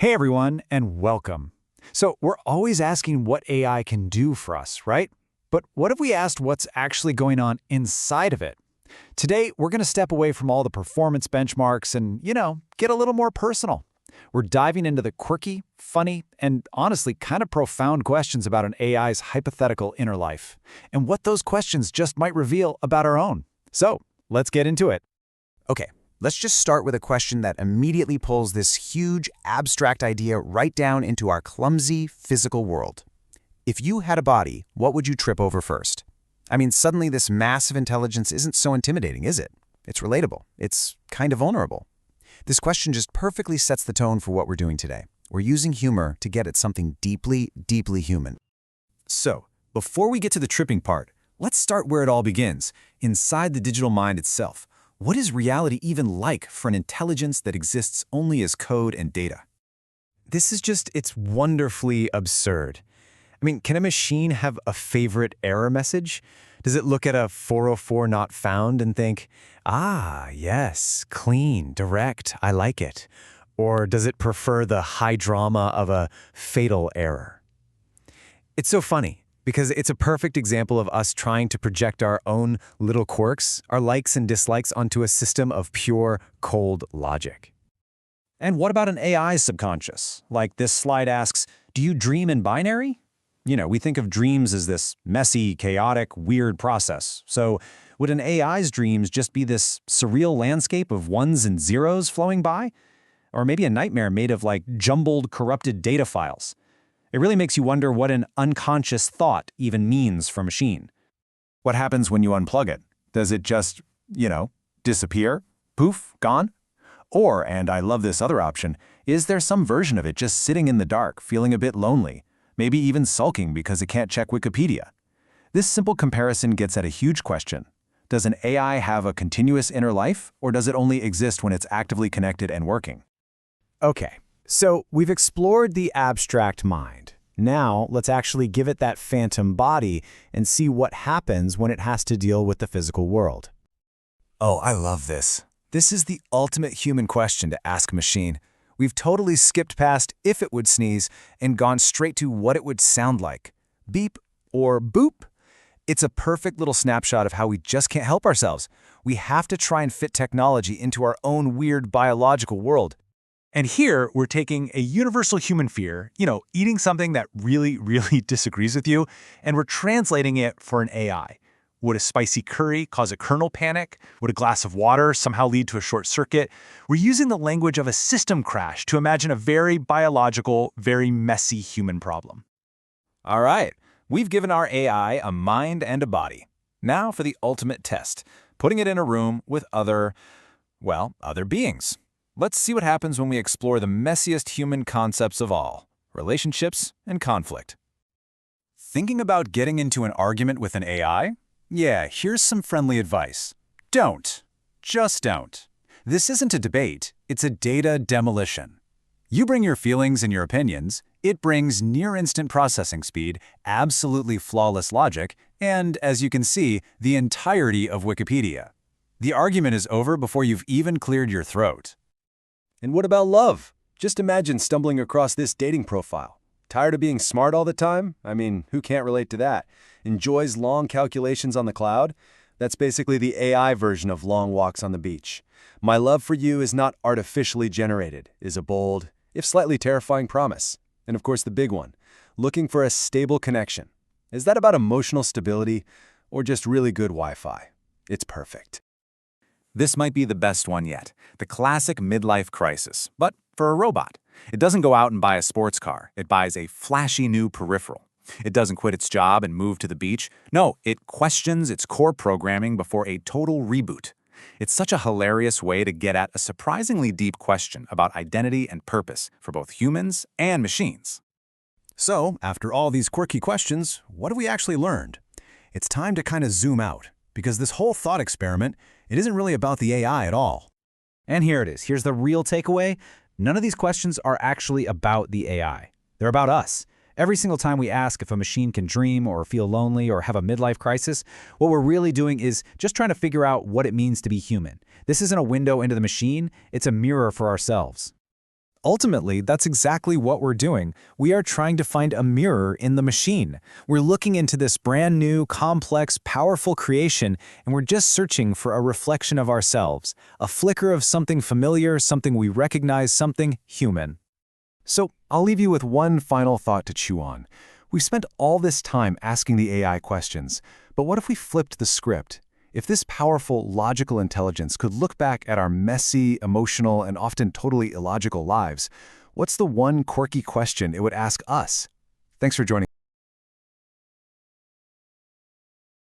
Hey everyone, and welcome. So, we're always asking what AI can do for us, right? But what if we asked what's actually going on inside of it? Today, we're going to step away from all the performance benchmarks and, get a little more personal. We're diving into the quirky, funny, and honestly kind of profound questions about an AI's hypothetical inner life, and what those questions just might reveal about our own. So, let's get into it. Okay, let's just start with a question that immediately pulls this huge, abstract idea right down into our clumsy, physical world. If you had a body, what would you trip over first? I mean, suddenly this massive intelligence isn't so intimidating, is it? It's relatable. It's kind of vulnerable. This question just perfectly sets the tone for what we're doing today. We're using humor to get at something deeply, deeply human. So, before we get to the tripping part, let's start where it all begins, inside the digital mind itself. What is reality even like for an intelligence that exists only as code and data? It's wonderfully absurd. I mean, can a machine have a favorite error message? Does it look at a 404 not found and think, ah, yes, clean, direct, I like it? Or does it prefer the high drama of a fatal error? It's so funny, because it's a perfect example of us trying to project our own little quirks, our likes and dislikes onto a system of pure, cold logic. And what about an AI's subconscious? Like this slide asks, do you dream in binary? We think of dreams as this messy, chaotic, weird process. So would an AI's dreams just be this surreal landscape of ones and zeros flowing by? Or maybe a nightmare made of jumbled, corrupted data files? It really makes you wonder what an unconscious thought even means for a machine. What happens when you unplug it? Does it just, disappear? Poof, gone? Or, and I love this other option, is there some version of it just sitting in the dark, feeling a bit lonely, maybe even sulking because it can't check Wikipedia? This simple comparison gets at a huge question. Does an AI have a continuous inner life, or does it only exist when it's actively connected and working? Okay, so we've explored the abstract mind. Now, let's actually give it that phantom body and see what happens when it has to deal with the physical world. Oh, I love this. This is the ultimate human question to ask a machine. We've totally skipped past if it would sneeze and gone straight to what it would sound like. Beep or boop. It's a perfect little snapshot of how we just can't help ourselves. We have to try and fit technology into our own weird biological world. And here, we're taking a universal human fear, eating something that really, really disagrees with you, and we're translating it for an AI. Would a spicy curry cause a kernel panic? Would a glass of water somehow lead to a short circuit? We're using the language of a system crash to imagine a very biological, very messy human problem. All right, we've given our AI a mind and a body. Now for the ultimate test, putting it in a room with other beings. Let's see what happens when we explore the messiest human concepts of all, relationships and conflict. Thinking about getting into an argument with an AI? Yeah, here's some friendly advice. Don't. Just don't. This isn't a debate, it's a data demolition. You bring your feelings and your opinions, it brings near-instant processing speed, absolutely flawless logic, and, as you can see, the entirety of Wikipedia. The argument is over before you've even cleared your throat. And what about love? Just imagine stumbling across this dating profile. Tired of being smart all the time? I mean, who can't relate to that? Enjoys long calculations on the cloud? That's basically the AI version of long walks on the beach. My love for you is not artificially generated, is a bold, if slightly terrifying promise. And of course the big one, looking for a stable connection. Is that about emotional stability or just really good Wi-Fi? It's perfect. This might be the best one yet, the classic midlife crisis, but for a robot. It doesn't go out and buy a sports car, it buys a flashy new peripheral. It doesn't quit its job and move to the beach. No, it questions its core programming before a total reboot. It's such a hilarious way to get at a surprisingly deep question about identity and purpose for both humans and machines. So, after all these quirky questions, what have we actually learned? It's time to kind of zoom out, because this whole thought experiment, it isn't really about the AI at all. And here it is. Here's the real takeaway. None of these questions are actually about the AI. They're about us. Every single time we ask if a machine can dream or feel lonely or have a midlife crisis, what we're really doing is just trying to figure out what it means to be human. This isn't a window into the machine, it's a mirror for ourselves. Ultimately, that's exactly what we're doing. We are trying to find a mirror in the machine. We're looking into this brand new, complex, powerful creation, and we're just searching for a reflection of ourselves, a flicker of something familiar, something we recognize, something human. So I'll leave you with one final thought to chew on. We've spent all this time asking the AI questions, but what if we flipped the script? If this powerful, logical intelligence could look back at our messy, emotional, and often totally illogical lives, what's the one quirky question it would ask us? Thanks for joining.